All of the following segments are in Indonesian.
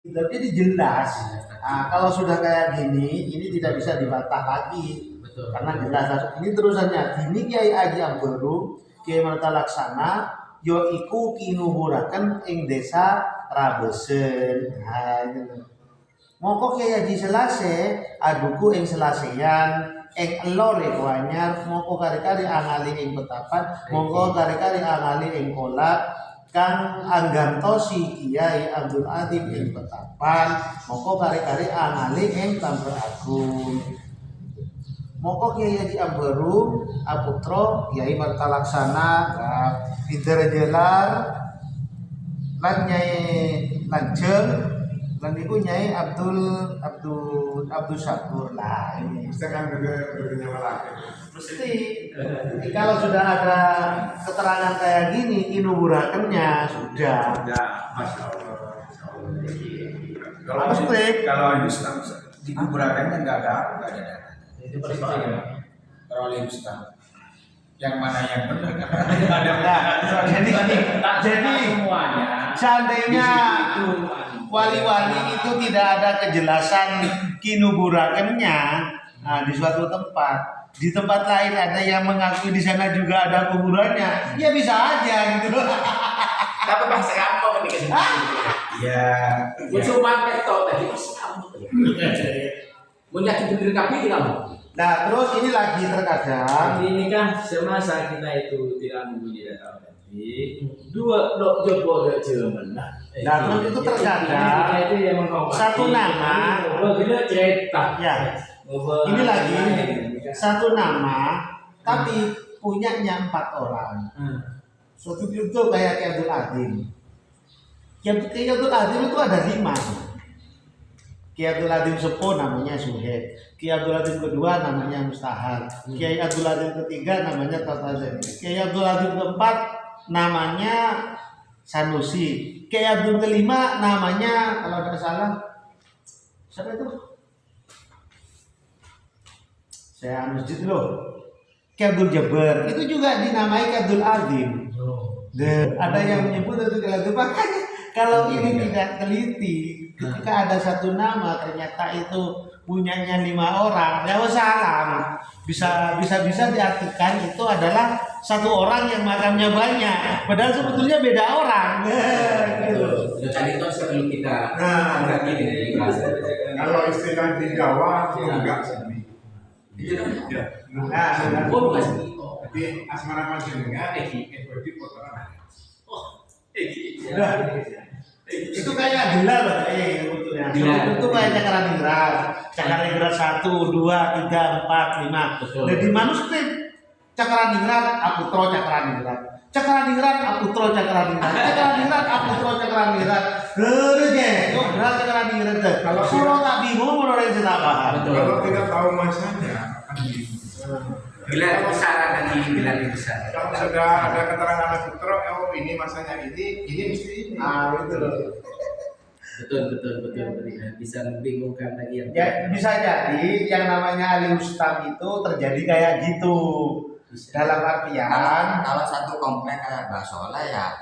Jadi jelas. Nah, kalau sudah kayak gini, ini tidak bisa dibantah lagi. Betul. Karena jelas. Ini terusannya. Dini Kiai Haji Ambaru, Kiai Marta Laksana, yo iku kinuhuraken ing desa Rabesen. Nah, itu. Moko Kiai Haji Selase, aduku ing Selasean, ing elore kuanyar, moko kari-kari angali ing Betapan, moko kari-kari angali ing Kolak, kang anggantosi Kiai Abdul Adim ing Betapan, moko kari-kari angali ing Tambur Agung. Moko Kiai Haji Ambaru Aputro Kiai Marta Laksana pinter jelar lan Nyai Lanjeng lan iku Nyai Abdul Syakur lah ini. Misalkan bernyawa lagi. Mesti kalau sudah ada keterangan kayak gini inuburakannya sudah. Ya, Masya Allah. Kalau ini dikuburkan kan nggak ada data. Itu persoalan. Kalau Islam yang mana yang benar kan ada Nah, jadi semuanya seandainya wali-wali itu tidak ada kejelasan kinuburakannya, nah di suatu tempat, di tempat lain ada yang mengakui di sana juga ada kuburannya, ya bisa aja gitu. tapi bahasa apa nih? ya Cuma ketok tadi mas kamu. Menyakiti diri kami tidak mau. Nah terus ini lagi terkadang Ini kan semasa kita itu tidak mempunyai data otentik, dua dok jopo dok Jerman. Nah terus itu terkadang itu yang mengkongsi satu nama, begitu cerita. ya ini lagi satu nama, tapi punyanya 4 orang. Suatu itu kayak Kiai Abdul Adim. Kiai Abdul Adim itu ada 5. Kiai Abdul Adim Sepuh namanya Suhaib, Kiai Abdul Adim kedua namanya Mustahar, Kiai Abdul Adim ketiga namanya Tatazani, Kiai Abdul Adim keempat namanya Sanusi, Kiai Abdul kelima namanya kalau tidak salah siapa itu? Saya masjid loh. Kiai Abdul Jabar itu juga dinamai Kiai Abdul Adim. Ada yang menyebut itu Kiai Abdul, makanya kalau ini tidak teliti, ketika ada satu nama ternyata itu punyanya 5 orang, ya salah. Bisa diartikan itu adalah satu orang yang makamnya banyak, padahal sebetulnya beda orang. Gitu. Tadi itu sebelum kita Nah, kalau istilah di Jawa itu enggak sendiri. itu kan Ya. Nah, oh bukan sih. Tapi asmara panjenengan berarti potongan. Nah, itu kayak gelar loh, sebetulnya. Itu kayak cakaraningrat 1, 2, 3, 4, 5. Betul. Dan di manuskrip cakaraningrat Aputro cakaraningrat, cakaraningrat Aputro cakaraningrat, cakaraningrat Aputro cakaraningrat. Terus ya, kok berat cakaraningrat deh. Kalau tak bingung menurut yang tidak paham. Betul. Kalau tidak tahu masanya akan Bila besaran lagi bila besar. kalau sudah ada keterangan Aputro, oh ini masanya ini mesti ini. Ah, itu loh. Betul. Bisa membingungkan lagi yang Ya, bisa jadi yang namanya Ali Ustam itu terjadi kayak gitu. Dalam artian Kalau satu komplek kayak Mbak Soleh ya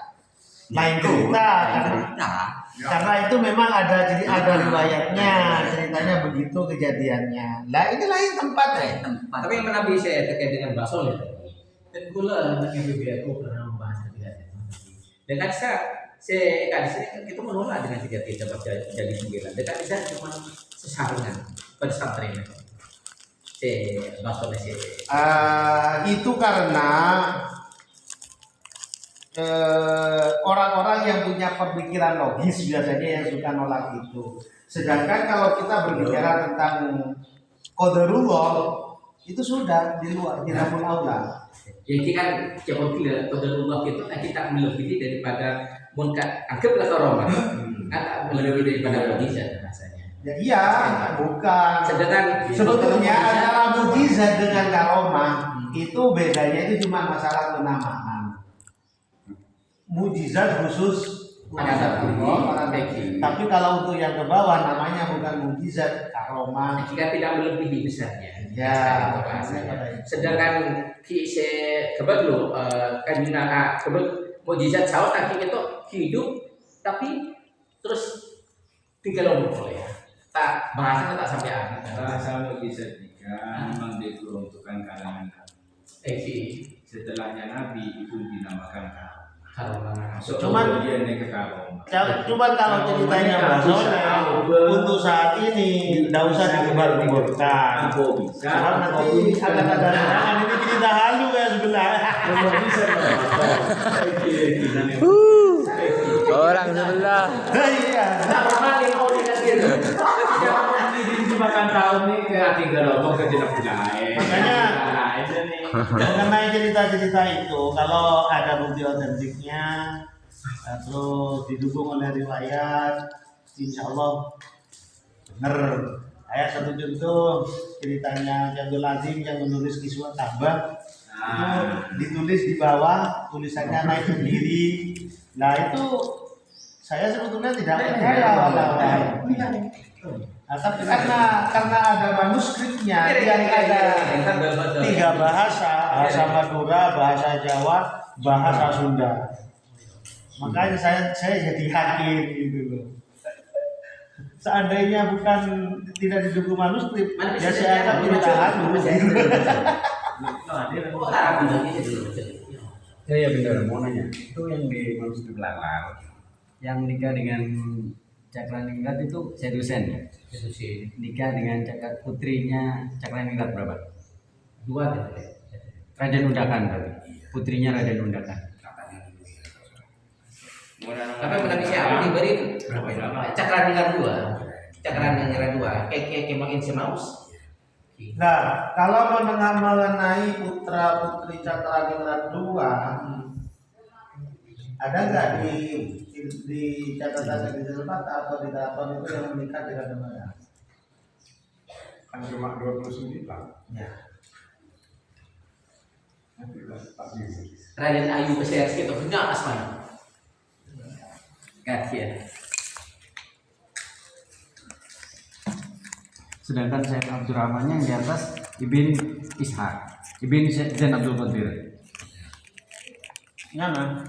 lain itu, cerita lain karena, cerita. karena itu memang ada riwayatnya, ceritanya begitu kejadiannya. Lah ini lain tempat ya. Tempat. Tapi yang pernah bisa terkait dengan bakso ya. Dan pula anak BBM pernah membahas ketika itu. Dan kan saya kan di sini kan kita menolak dengan 3 cabang jadi 9. Dekat bisa cuma sesaringan pesantren itu. Bakso nasi. Itu karena orang-orang yang punya pemikiran logis biasanya yang suka nolak itu. Sedangkan kalau kita berbicara tentang qadarullah itu sudah di luar khilaful aula. Jadi kan coba kita Allah itu kita melebihi daripada munkar. Anggaplah karomah. Kan melebihi daripada mukjizat rasanya. Ya iya, bukan. Sedangkan Sebetulnya antara mukjizat dengan karomah itu bedanya itu cuma masalah penamaan. Mukjizat khusus Para nabi. tapi kalau untuk yang ke bawah namanya bukan mukjizat, karomah. jika tidak melebihi besarnya. Ya, Sedangkan kebet lo kanjina kebet mukjizat saus kaki itu hidup tapi terus 3 lombok ya. Tak bahasanya tak sampai habis. Bahasa bisa tiga memang diperuntukkan kalangan setelahnya Nabi itu dinamakan kaum. Cuman- dia naik ke kaum. Coba kalau ceritanya Mbak Soleh untuk saat ini tidak usah digembar-gemborkan. Kok bisa? Sebab nanti akan ada serangan, ini cerita halu ya sebelah. Kok bisa? Orang sebelah. Iya. Nah, kembali mau dikasih gitu. Makan tahun nih ke hati gerobok ke tidak punya air. Makanya itu nih. mengenai cerita-cerita itu, kalau ada bukti otentiknya, terus didukung oleh riwayat, insya Allah benar. Kayak satu contoh ceritanya Jabul Azim yang menulis kisah Ka'bah, itu ditulis di bawah, tulisannya naik sendiri. Nah itu saya sebetulnya tidak percaya awal-awal. Nah, tapi karena ada manuskripnya yang ada 3 bahasa, bahasa Madura, bahasa Jawa, bahasa Sunda. Makanya saya jadi yakin gitu loh. Seandainya bukan tidak didukung manuskrip, ya saya akan bertahan dulu. Iya benar, mau nanya. Itu yang di manuskrip Lalar, yang nikah dengan Cakraningrat itu Sedusen ya? Nikah dengan putrinya Cakraningrat berapa? 2 deh. Raden Undakan berarti. Putrinya Raden Undakan. Tapi menurut siapa diberi Cakraningrat 2. Cakraningrat 2. Kayak makin semaus. Nah, kalau mengenai putra putri Cakraningrat 2, ada nggak di catatan di tempat atau di daftar itu yang menikah dengan temannya? Kan cuma 29. Ya. Raden Ayu PCRC itu benar asmanya. Kasihan. Sedangkan Syekh Abdurrahmannya yang di atas Ibn Ishaq, Ibn Zain Abdul Qadir. Mana?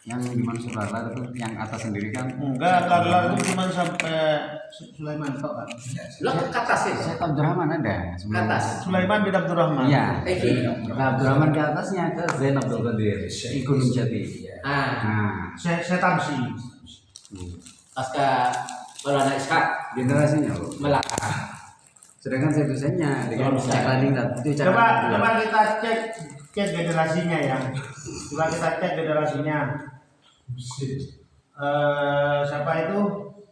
Yang di manuskrip Lalar itu yang atas sendiri kan? Enggak, Karlar itu cuma sampai Sulaiman tok kan. Lo ke atas ya? Syekh Abdurrahman ada Ke sebelum atas. Sulaiman bin Abdurrahman. Iya. Nah, Abdurrahman ke atasnya ke Zain Abdul Qadir, Gunung Jati. Ah, Nah, Saya tamsi. pasca Maulana Ishaq generasinya loh. Melaka. Sedangkan Sedusennya dengan Cakraningrat itu Coba Cakraningrat. kita cek generasinya ya. Coba kita cek generasinya. Siapa itu?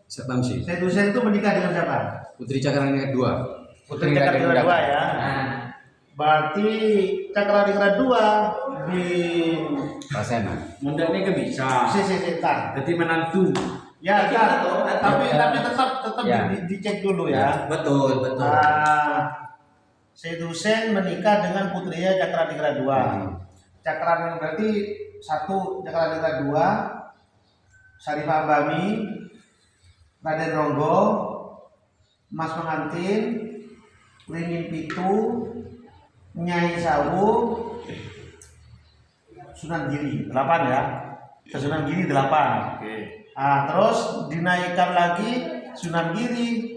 Setamsi. Sedusen itu menikah dengan siapa? Putri Cakraningrat 2. Putri Cakraningrat 2 ya. Nah, Berarti Cakraningrat 2 di Rasena. Mundanya kan bisa. Sisitan. Jadi menantu. Ya, kan. Tapi tetap Ya. dicek dulu ya. betul. Sedusen menikah dengan putrinya Cakraningrat 2. Cakraningrat berarti 1 Cakraningrat 2, Syarifah Bami, Raden Ronggo, Mas Pengantin, Ringin Pitu, Nyai Sawu, Sunan Giri 8 ya. Ke Sunan Giri 8. Oke. Nah, terus dinaikkan lagi Sunan Giri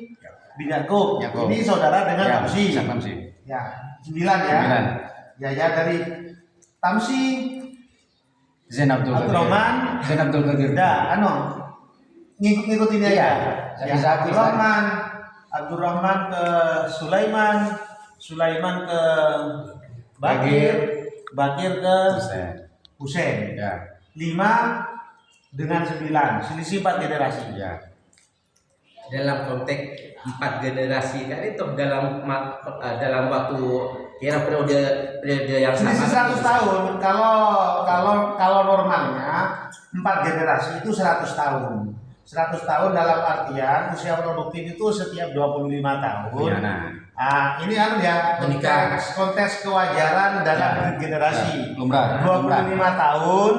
bin Yakub. Yakub. Ini saudara dengan Ya, Tamsi. Tamsi. Ya, 9 ya. 9. Ya dari Tamsi, Zain Abdul Qadir. Abdurrahman, Zain Abdul Qadir. ngikut-ngikutin aja. Iya. Ya, Abdurrahman ke Sulaiman, Sulaiman ke Bakir, Bakir ke Husain. Husain. Ya. 5 dengan 9, selisih 4 generasi. Ya. dalam konteks 4 generasi kan itu dalam waktu kira periode yang sama. Selisih 100 tahun. Kalau normalnya 4 generasi itu 100 tahun. 100 tahun dalam artian usia produktif itu setiap 25 tahun. Ya, nah. Ini kan ya Menikah. konteks kewajaran dalam generasi. Lumrah. 25 tahun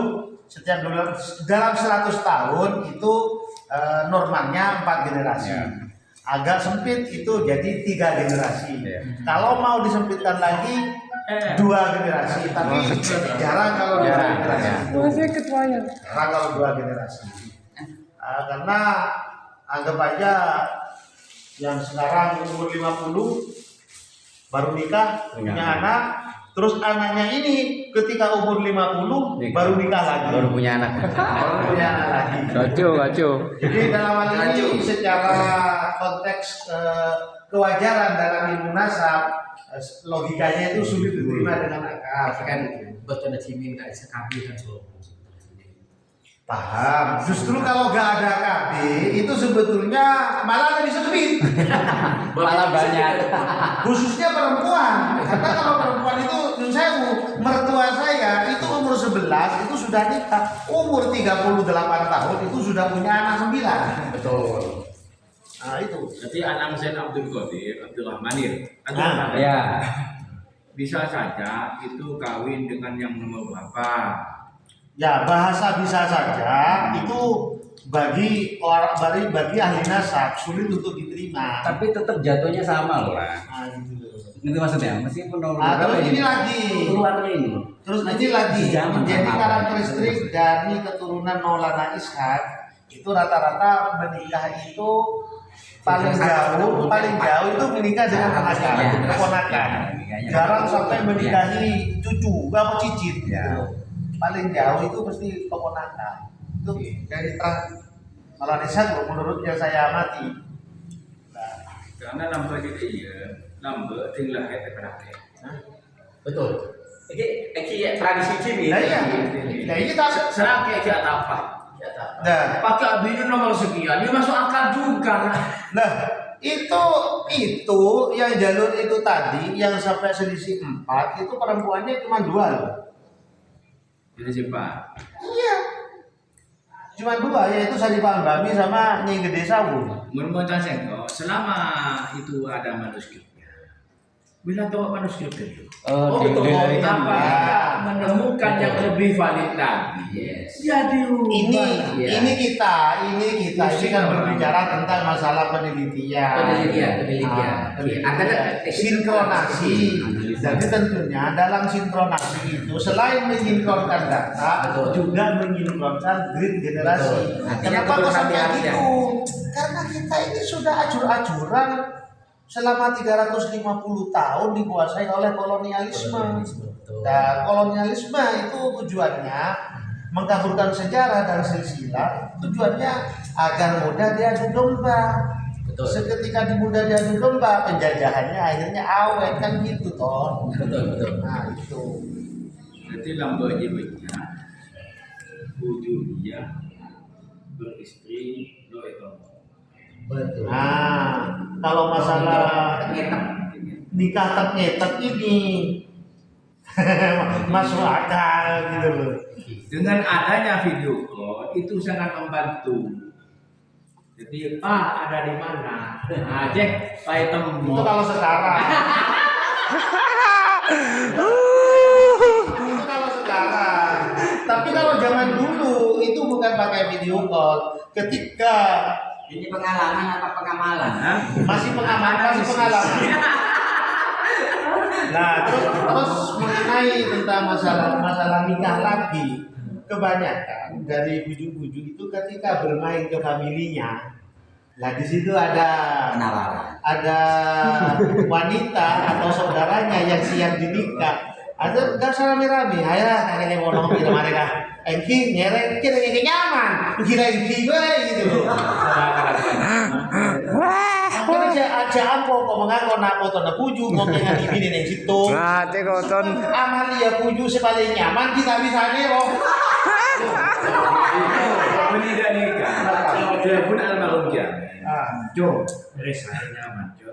setiap dalam 100 tahun itu normalnya 4 generasi. Ya. Agak sempit itu jadi 3 generasi. Ya. Kalau mau disempitkan lagi 2 generasi, tapi jarang kalau 2 Jarang, generasi. ya. Jarang kalau 2 generasi. Karena anggap aja yang sekarang umur 50 baru nikah, punya anak, terus anaknya ini ketika umur 50 baru nikah lagi. Baru punya anak. Baru punya anak lagi. Kacau. Jadi dalam hal ini secara konteks kewajaran dalam ilmu nasab, logikanya itu sulit diterima dengan akal. Tapi kan betul ada cimin nggak bisa kabel kan so. Paham. Justru kalau nggak ada KB itu sebetulnya malah lebih sempit. Malah banyak. Khususnya perempuan. Karena kalau perempuan itu menurut saya mertua saya itu umur 11 itu sudah nikah, umur 38 tahun itu sudah punya anak 9. Betul. Nah itu. Jadi anak Zain Abdul Qadir, Abdul Rahmanir, Ya. bisa saja itu kawin dengan yang nomor berapa. Ya bahasa bisa saja itu bagi orang bagi ahli nasab sulit untuk diterima. Tapi tetap jatuhnya sama loh lah. Nah, gitu. Itu maksudnya, meskipun nomor Nah, terus ini lagi. keluarnya ini loh. Terus ini lagi Zaman menjadi sama. karakteristik dari keturunan Maulana Ishaq itu rata-rata menikah itu paling jauh itu menikah dengan keponakan. Jarang sampai menikahi cucu, apa cicit. Ya. Paling jauh itu mesti keponakan. Itu dari Maulana Ishaq menurut yang saya amati. Nah, Karena lambat itu lambat tinggal hebat. Betul. Iki tradisi cimin. nah iya. Nah ini tak. Serang kayak apa? Nah, Pakai abinya nomor sekian, ini masuk akal juga. Nah, itu yang jalur itu tadi yang sampai selisih 4 itu perempuannya cuma 2 loh. Jadi siapa? Iya. Cuma 2 yaitu Sarifah Bami sama Nyai Gede Sawu. Menurut saya selama itu ada manuskripnya, bila tahu manuskrip itu, Betul. kenapa tidak menemukan yang lebih valid lagi? Yes. Jadi Ini kita ini kan berbicara tentang masalah penelitian. Penelitian. Sinkronasi. Jadi tentunya dalam sinkronasi itu selain menyinkronkan data, Betul. juga menyinkronkan grid generasi. Betul. Artinya Kenapa kok sampai keberhati-hatian. gitu? Karena kita ini sudah ajur-ajuran selama 350 tahun dikuasai oleh kolonialisme. Nah, kolonialisme itu tujuannya mengkaburkan sejarah dan silsilah, tujuannya agar mudah diadu domba. Betul. Seketika mudah diadu domba, penjajahannya akhirnya awet kan gitu toh. Betul. Nah itu. nanti lambat jebetnya, dia beristri lo ekonomi. Betul. Nah kalau masalah nikah tak ini masuk akal gitu loh. Dengan adanya video call itu sangat membantu. Jadi ada di mana? Aja saya temu. Itu kalau sekarang. Itu kalau sekarang. Tapi kalau zaman dulu itu bukan pakai video call. Ketika Ini pengalaman apa pengamalan? masih pengalaman. Nah, terus mengenai tentang masalah nikah lagi, kebanyakan dari bujuk-bujuk itu ketika bermain ke familinya, nah di situ ada wanita atau saudaranya yang siap dinikah. Ada enggak rame-rame, ayah kakeknya ngomong gitu mereka. Engki nyerek kira nyaman, kira engki gue gitu loh. Aja apa kok mengaku nak foto na puju kok dengan ini neng situ. Ngate koton. Amalia puju sepaling nyaman kita bisa nero. Tidak nikah. Dia pun almarhum dia. Jo, resa nyaman Jo.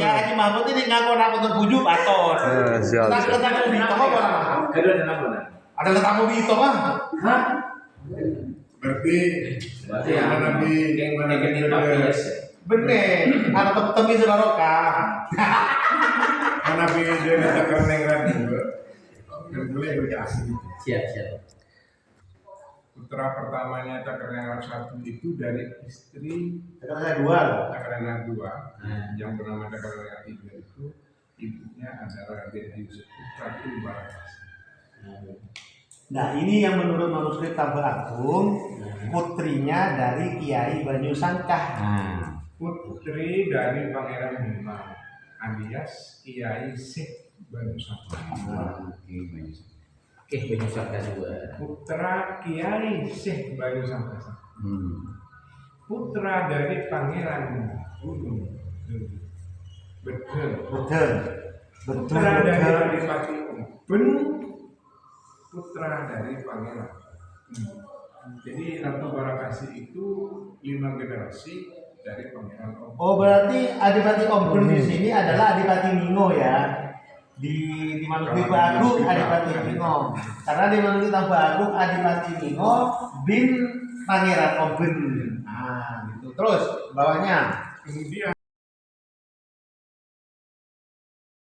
Haji Mahmud ini ngaku nak foto puju baton. Siap. Tentang Bito apa nama? Kedua dan apa? Ada tentang Bito mah. Hah? Berarti yang Nabi yang menekan papis. Bener, ada temen sebaroka. Nabi dia katakan nengran juga. Dan boleh berkasih. Siap. Putra pertamanya Cakranengrat 1 itu dari istri Saya 2 loh. Cakranengrat 2 yang bernama Cakranengrat 3 itu ibunya adalah Raden Yusuf Putra Barakasi. Nah ini yang menurut manuskrip Tambah Agung, putrinya dari Kiai Banyu Sangkah. Nah, Putri dari Pangeran Bima alias Kiai Syekh Banyu Sangkah. oke, bagus. Oke, banyak surga juga. Putra Kiai Syekh Banyu Sangkah. Putra dari Pangeran Gunung. Betul. Betul. Betul. Putra dari Betul. Adipati Umben, putra dari Pangeran. Jadi Ratu Barakasi itu 5 generasi dari Pangeran Umben. Oh berarti Adipati Ombun di sini adalah Adipati Mingo ya. Di manuskrip Agung Adipati Mingo. Karena di manuskrip Tambah Agung Adipati Mingo bin Pangeran Ombun. Nah, gitu. Terus bawahnya. Kemudian